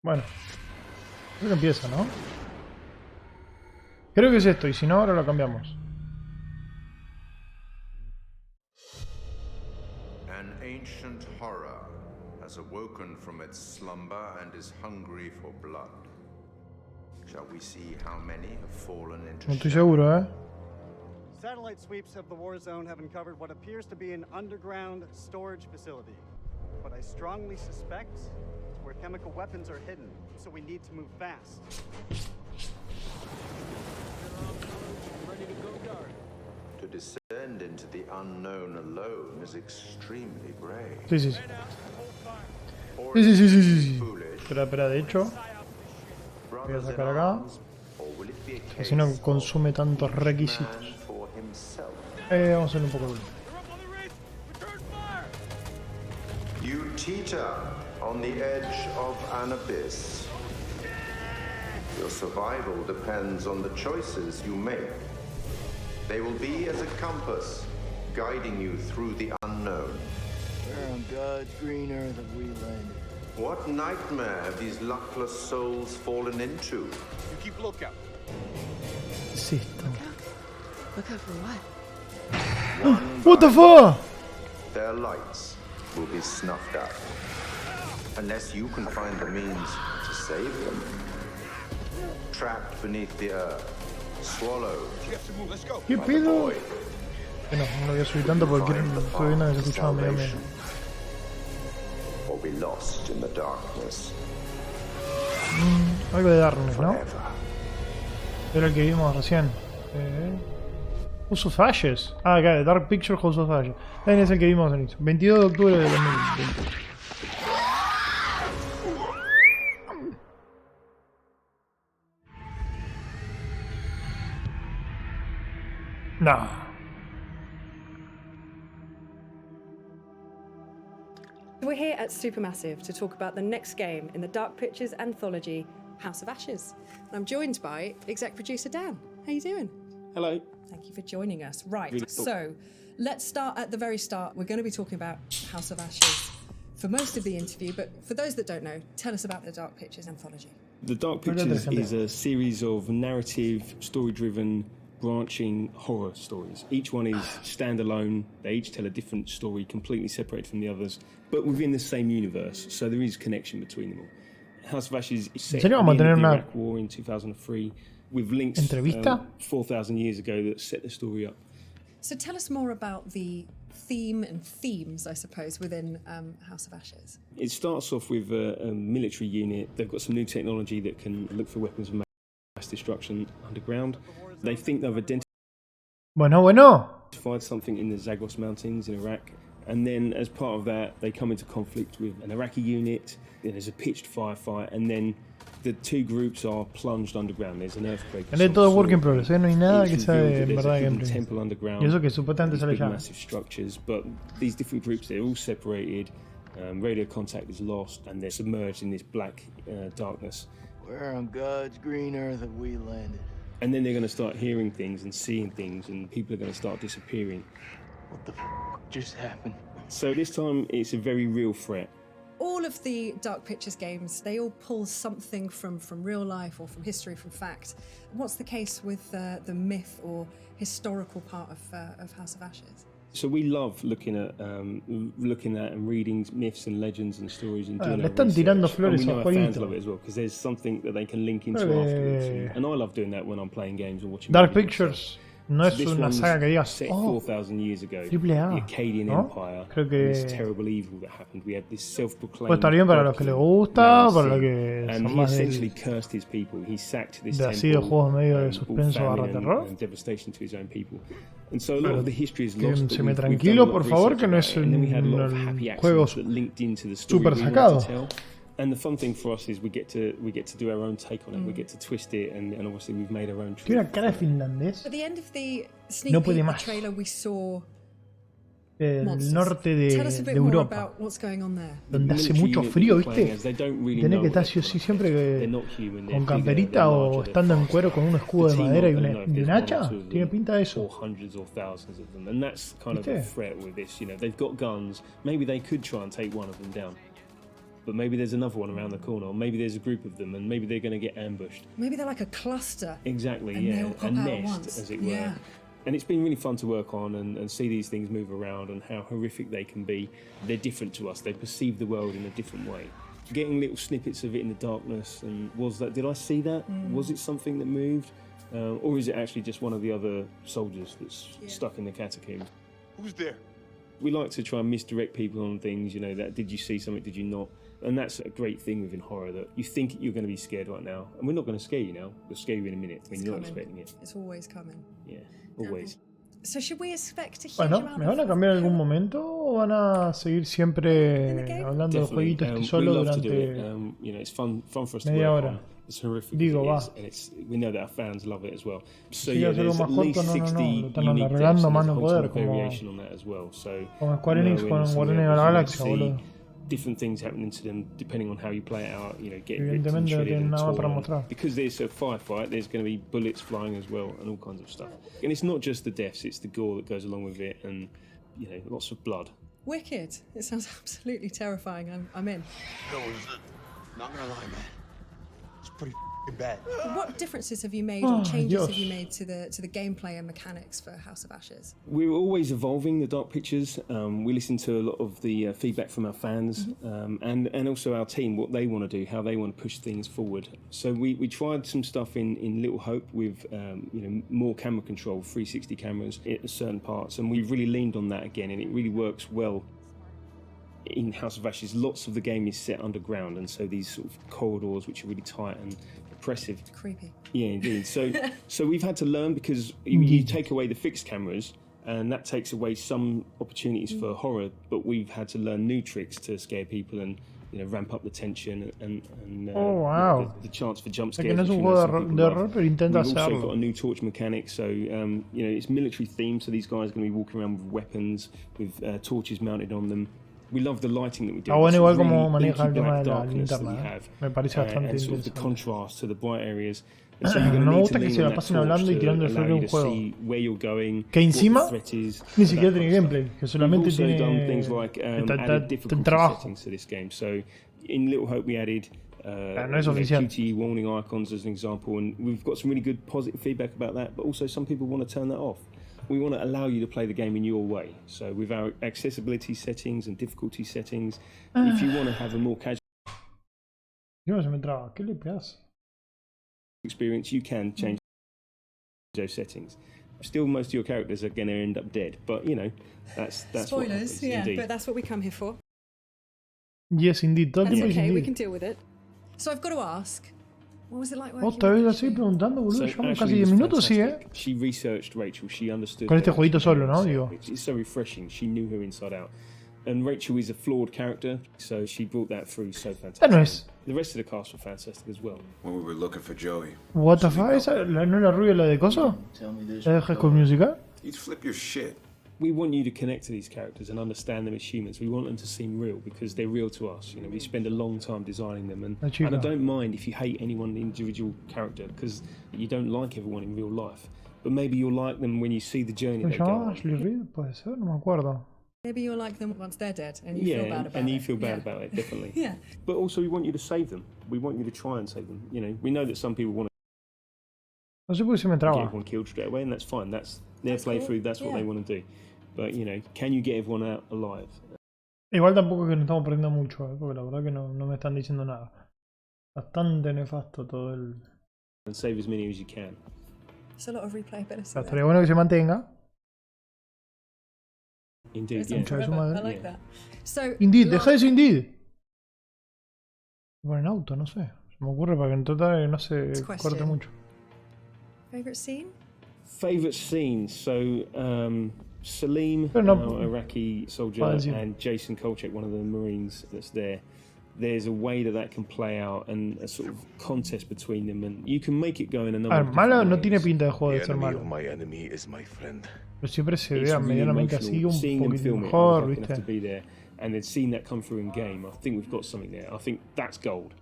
Bueno, creo que empieza, ¿no? Creo que es esto, y si no, ahora lo cambiamos. An ancient horror has awoken from its slumber and is hungry for blood. Shall we see how many have fallen into No estoy seguro, ¿eh? Satellite sweeps of the war zone have uncovered what appears to be an underground storage facility. But I strongly suspect it's where chemical weapons are hidden, so we need to move fast. Ready to go dark. To descend into the unknown alone is extremely brave. Sí, sí, sí. Sí. Espera, de hecho, voy a sacar acá. Así no consume tantos requisitos. Vamos a hacerle un poco de volumen. You teeter on the edge of an abyss. Your survival depends on the choices you make. They will be as a compass, guiding you through the unknown. Where on God's green earth have we landed? What nightmare have these luckless souls fallen into? You keep lookout. ¿Qué es esto? Look out for what? What the fuck? Their lights will be snuffed out. Unless you can find the means to save them. Trapped beneath the earth. Swallowed. ¿Qué pedo? No lo voy a subir tanto porque estoy viendo que se escuchaba medio. Or be lost in the darkness. Algo de Darkness, ¿no? Era el que vimos recién. House of Ashes. Ah, acá, de Dark Picture House of Ashes. Es el que vimos en 22 de octubre de 2020. No. We're here at Supermassive to talk about the next game in the Dark Pictures anthology, House of Ashes. And I'm joined by exec producer Dan. How you doing? Hello. Thank you for joining us. Right, so let's start at the very start. We're going to be talking about House of Ashes for most of the interview, but for those that don't know, tell us about the Dark Pictures anthology. The Dark Pictures is a series of narrative, story-driven, branching horror stories. Each one is standalone. They each tell a different story, completely separated from the others, but within the same universe. So there is connection between them all. House of Ashes is set at the end of the Iraq War in 2003, with links 4,000 years ago that set the story up. So tell us more about the theme and themes, I suppose, within House of Ashes. It starts off with a military unit. They've got some new technology that can look for weapons of mass destruction underground. They think they've identified something in the Zagros Mountains in Iraq, and then as part of that they come into conflict with an Iraqi unit. Then there's a pitched firefight, and then the two groups are plunged underground. There's an earthquake. Es todo work in progress, no hay nada que sea en verdad gameplay. Temple underground. Y eso que supuestamente sale ya. Massive structures, but these different groups, they're all separated. Radio contact is lost, and they're submerged in this black darkness. Where on God's green earth have we landed? And then they're going to start hearing things and seeing things, and people are going to start disappearing. What the just happened? So this time it's a very real threat. All of the Dark Pictures games, they all pull something from real life or from history, from fact. What's the case with the myth or historical part of House of Ashes? So we love looking at and reading myths and legends and stories and doing le están tirando flores a al fans jueguito. love it as well because there's something that they can link into afterwards. And I love doing that when I'm playing games or watching Dark movies. Pictures no es una saga que digas, set oh, 4,000 years ago, triple A, the Akkadian ¿no? Empire, Creo que this terrible evil that happened. We had this self-proclaimed. puede estar bien para los que les gusta, para los que and son he más essentially cursed his people. He sacked this de así de temple, juegos medio de brought suspenso barra famine terror. and devastation to his own people. And so a lot of the history is lost. Quédense tranquilo, por favor, que no es un juego super sacado. And the fun thing for us is we get to do our own take on it. We get to twist it, and obviously we've made our own. Tiene una cara de finlandés. At the end of the sneak peek, the trailer, we saw el norte de Europa, what's going on there. donde hace mucho frío, ¿viste? Tenés que estar sí o sí siempre con camperita o estando en cuero con un escudo de madera y un hacha. Tiene pinta de eso. And that's kind of a threat with this. You know, they've got guns. Maybe they could try and take one of them down. but maybe there's another one around the corner, or maybe there's a group of them, and maybe they're going to get ambushed. Maybe they're like a cluster. Exactly, and they yeah, all pop a out at nest, once. as it were. Yeah. And it's been really fun to work on and see these things move around and how horrific they can be. They're different to us. They perceive the world in a different way. Getting little snippets of it in the darkness, and did I see that? Was it something that moved? Or is it actually just one of the other soldiers that's stuck in the catacombs? Who's there? We like to try and misdirect people on things, that did you see something, did you not? And that's a great thing within horror, that you think you're going to be scared right now, and we're not going to scare you now, we'll scare you in a minute when you're not expecting it. It's always coming. Yeah, always. So should we expect a huge Bueno, amount ¿me van a of cambiar en algún momento o van a seguir siempre hablando de jueguitos que solo we love to do it. durante It's fun for us to media work hora? on. It's horrific, Digo, as va. it is, and we know that our fans love it as well. So Si yeah, quieres algo there's más at least corto, no, 60 lo están unique alargando depths, and más there's a no whole poder, ton of como variation on that as well. So Como Square Enix knowing con some Guardianes de levels, la you Galaxia, see boludo. different things happening to them depending on how you play it out. Get ripped and Evidentemente no shredded tienen and nada para torn. mostrar. Because there's a firefight, there's going to be bullets flying as well and all kinds of stuff. And it's not just the deaths; it's the gore that goes along with it, and lots of blood. Wicked. It sounds absolutely terrifying. I'm in. Not gonna lie, man. It's pretty bad. What differences have you made or changes Dios. have you made to the gameplay and mechanics for House of Ashes? We're always evolving the Dark Pictures. We listen to a lot of the feedback from our fans and also our team, what they want to do, how they want to push things forward. So we tried some stuff in Little Hope with more camera control, 360 cameras at certain parts, and we've really leaned on that again, and it really works well. In House of Ashes, lots of the game is set underground, and so these sort of corridors which are really tight and oppressive. Creepy. Yeah, indeed. So we've had to learn, because you take away the fixed cameras, and that takes away some opportunities for horror. But we've had to learn new tricks to scare people and ramp up the tension and Oh, wow. the chance for jump O sea scares. que no es which un we know juego some people de love. horror, pero intenta We've also hacerlo. got a new torch mechanic, so it's military themed. So these guys are going to be walking around with weapons, with torches mounted on them. We love the lighting that we do. Ah, bueno, igual This como really maneja el inky tema black de la darkness that linterna, we ¿eh? have, Me parece bastante and sort of the interesante. contrast to the bright areas. And so you're gonna No me need gusta to que lean se la on that pasen hablando y torch tirando to el flor allow de you un to juego. see where you're going, Que encima what the threat is, ni that siquiera kind tiene of stuff. gameplay, que We've solamente also tiene done things like added difficulty trabajo. settings to this game. So in Little Hope we added no es oficial. QTE warning icons as an example, and we've got some really good positive feedback about that, but also some people want to turn that off. We want to allow you to play the game in your way. So with our accessibility settings and difficulty settings, if you want to have a more casual Dios, se me traba. ¿Qué le pegas? experience, you can change those settings. Still, most of your characters are going to end up dead, but that's what Spoilers, happens, yeah, indeed. but that's what we come here for. Yes, indeed. Todo el That's tiempo es okay, we indeed. can deal with it. So I've got to ask, what was it like working Otra with vez así Ashley? preguntando, boludo. So Llevamos Ashley casi 10 was minutos, sí, fantastic. She researched Rachel, she understood Con este her, jueguito she solo, ¿no? knew Digo. herself. It's so refreshing. She knew her inside out. And Rachel is a flawed character, so she brought that through so Esta fantastic. no es. The rest of the cast were fantastic as well. When we were looking for Joey, What the fuck? ¿Esa? ¿No es la rubia la de coso? Tell me this. ¿La de High School Musical? you'd flip your shit. We want you to connect to these characters and understand them as humans. We want them to seem real because they're real to us. We spend a long time designing them, and I don't mind if you hate any one individual character because you don't like everyone in real life. But maybe you'll like them when you see the journey ¿Se they go llamaba on. Ashley Reed? Puede ser, no me acuerdo. Maybe you're like them once they're dead and you feel bad about it. and you feel bad about it, definitely. Yeah. But also, we want you to save them. We want you to try and save them. We know that some people want No sé por qué se me to get traba. everyone killed straight away, and that's fine. That's their That's cool. playthrough. That's what Yeah. they want to do. But can you get everyone out alive? Igual tampoco es que nos estamos perdiendo mucho, porque la verdad que no me están diciendo nada. Bastante nefasto todo el... And save as many as you can. It's a lot of replayability. O sea, estaría bueno que se mantenga. Indeed, It's yeah. on forever. madre. I like Yeah. that. So, Indeed, last- deja eso, Indeed. Bueno, en auto, no sé. Se me ocurre para que en total no se It's corte question. mucho. Favorite scene? Favorite scenes. So Salim, Pero no- our Iraqi soldier, Puedo decir. and Jason Kolchak, one of the Marines that's there. There's a way that can play out and a sort of contest between them, and you can make it go in a number A of ver, malo different no ways. tiene pinta de juego The de ser enemy malo. of my enemy is my friend. Pero siempre se It's vea really medianamente emotional. así, Seeing un them poquito film it, I mejor, was lucky enough to ¿viste? be there, and then seeing that come through in game, I think we've got something there. I think that's gold.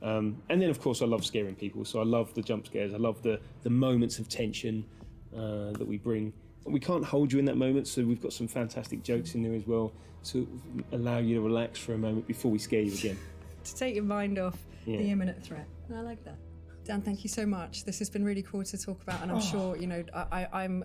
And then, of course, I love scaring people. So I love the jump scares. I love the moments of tension that we bring. We can't hold you in that moment, so we've got some fantastic jokes in there as well to allow you to relax for a moment before we scare you again. to take your mind off the imminent threat. And I like that. Dan, thank you so much. This has been really cool to talk about, and I'm sure, you know, I'm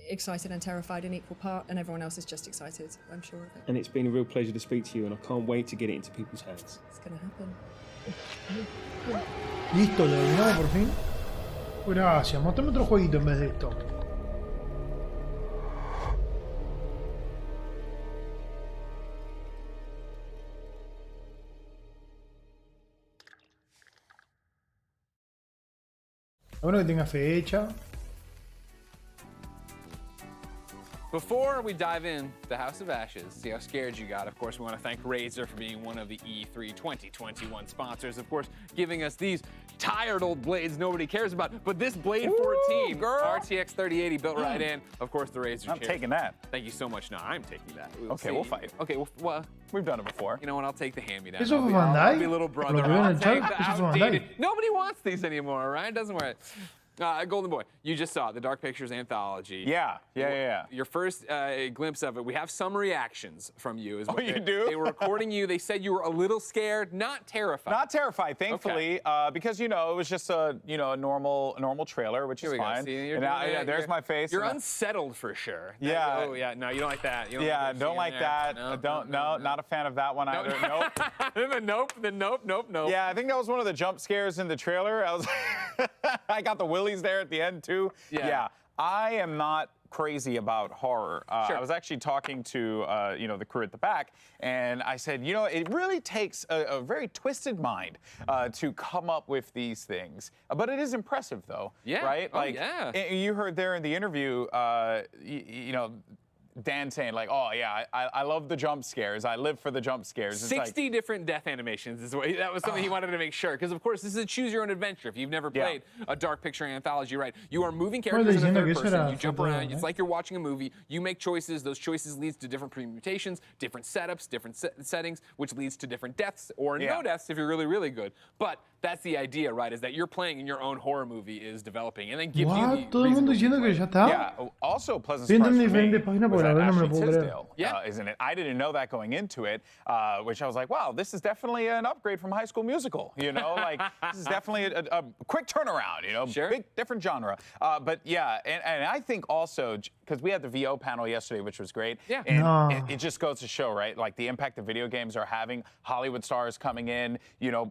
excited and terrified in equal part, and everyone else is just excited, I'm sure of it. And it's been a real pleasure to speak to you, and I can't wait to get it into people's hands. It's gonna happen. Listo, lo terminamos por fin. Gracias, mostrame otro jueguito en vez de esto. Bueno, que tenga fecha. Before we dive in to House of Ashes, see how scared you got, of course, we want to thank Razer for being one of the E3 2021 sponsors. Of course, giving us these tired old blades nobody cares about. But this Blade 14, RTX 3080 built right in. Of course, the Razer I'm taking that. Thank you so much. No, I'm taking that. Okay, we'll fight. Okay, well, we've done it before. You know what? I'll take the hand-me-down. Eso fue I'll Bandai. be little brother. Lo que veo en I'll el chat, take the eso fue outdated. Bandai. Nobody wants these anymore, right? Doesn't worry. Golden Boy, you just saw the Dark Pictures anthology. Yeah. Your first glimpse of it. We have some reactions from you. Oh, you do? They were recording you. They said you were a little scared, not terrified. Not terrified, thankfully, because it was just a normal trailer, which is fine. See, and there's my face. You're unsettled for sure. Yeah. Oh yeah. No, you don't like that. You Don't like that. No, not a fan of that one either. Nope. Nope. Yeah, I think that was one of the jump scares in the trailer. I got the willies there at the end too. Yeah. I am not crazy about horror. I was actually talking to the crew at the back, and I said, it really takes a very twisted mind to come up with these things. But it is impressive, though. Yeah. Right? Oh, yeah. You heard there in the interview, Dan saying like, "Oh yeah, I love the jump scares. I live for the jump scares." It's 60 different death animations is what that was something he wanted to make sure, because of course this is a choose your own adventure. If you've never played a Dark Picture anthology, right? You are moving characters in the third person. You jump around. It's like you're watching a movie. You make choices. Those choices leads to different permutations, different setups, different settings, which leads to different deaths or no deaths if you're really, really good. But that's the idea, right? Is that you're playing and your own horror movie is developing, and then gives you the Todo el mundo diciendo que ya está. Yeah. Also, pleasant Estoy surprise entrando en for me diferentes páginas was porque la that verdad no me lo Ashley puedo creer. Tisdale, isn't it? I didn't know that going into it, which I was like, wow, this is definitely an upgrade from High School Musical. Like this is definitely a quick turnaround. Big different genre. But yeah, and I think also because we had the VO panel yesterday, which was great. Yeah. And it just goes to show, right? Like the impact that video games are having. Hollywood stars coming in,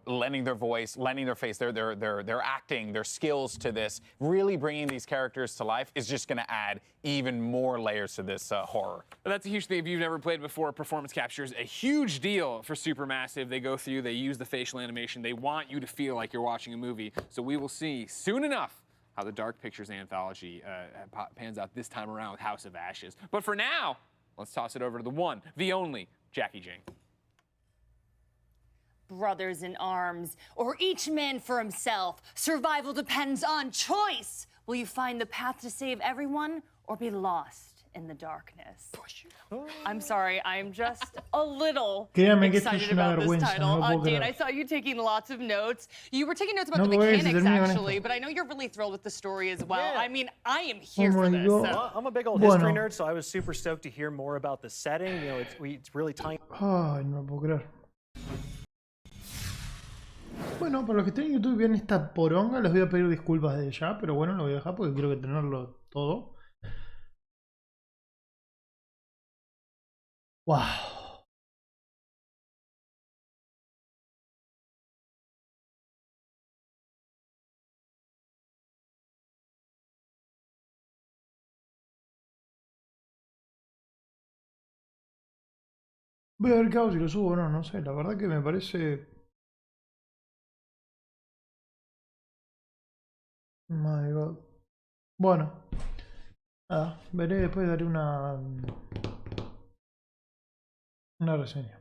lending their voice, lending their face, their acting, their skills to this, really bringing these characters to life is just going to add even more layers to this horror. But that's a huge thing. If you've never played before, performance capture is a huge deal for Supermassive. They go through, they use the facial animation. They want you to feel like you're watching a movie. So we will see soon enough how the Dark Pictures anthology pans out this time around with House of Ashes. But for now, let's toss it over to the one, the only, Jackie Jane. Brothers in arms, or each man for himself. Survival depends on choice. Will you find the path to save everyone, or be lost in the darkness? I'm sorry, I'm just a little excited about this title. Dan, I saw you taking lots of notes. You were taking notes about the mechanics, actually, but I know you're really thrilled with the story as well. Yeah. I mean, I am here for this. Well, I'm a big old history nerd, so I was super stoked to hear more about the setting. It's really tiny. Ay, no lo puedo creer. Bueno, para los que estén en YouTube y vean esta poronga, les voy a pedir disculpas desde ya, pero bueno, lo voy a dejar porque quiero que tenerlo todo. Wow. Voy a ver qué hago si lo subo o no, no sé, la verdad que me parece... My God. Bueno, nada, veré después, daré una reseña.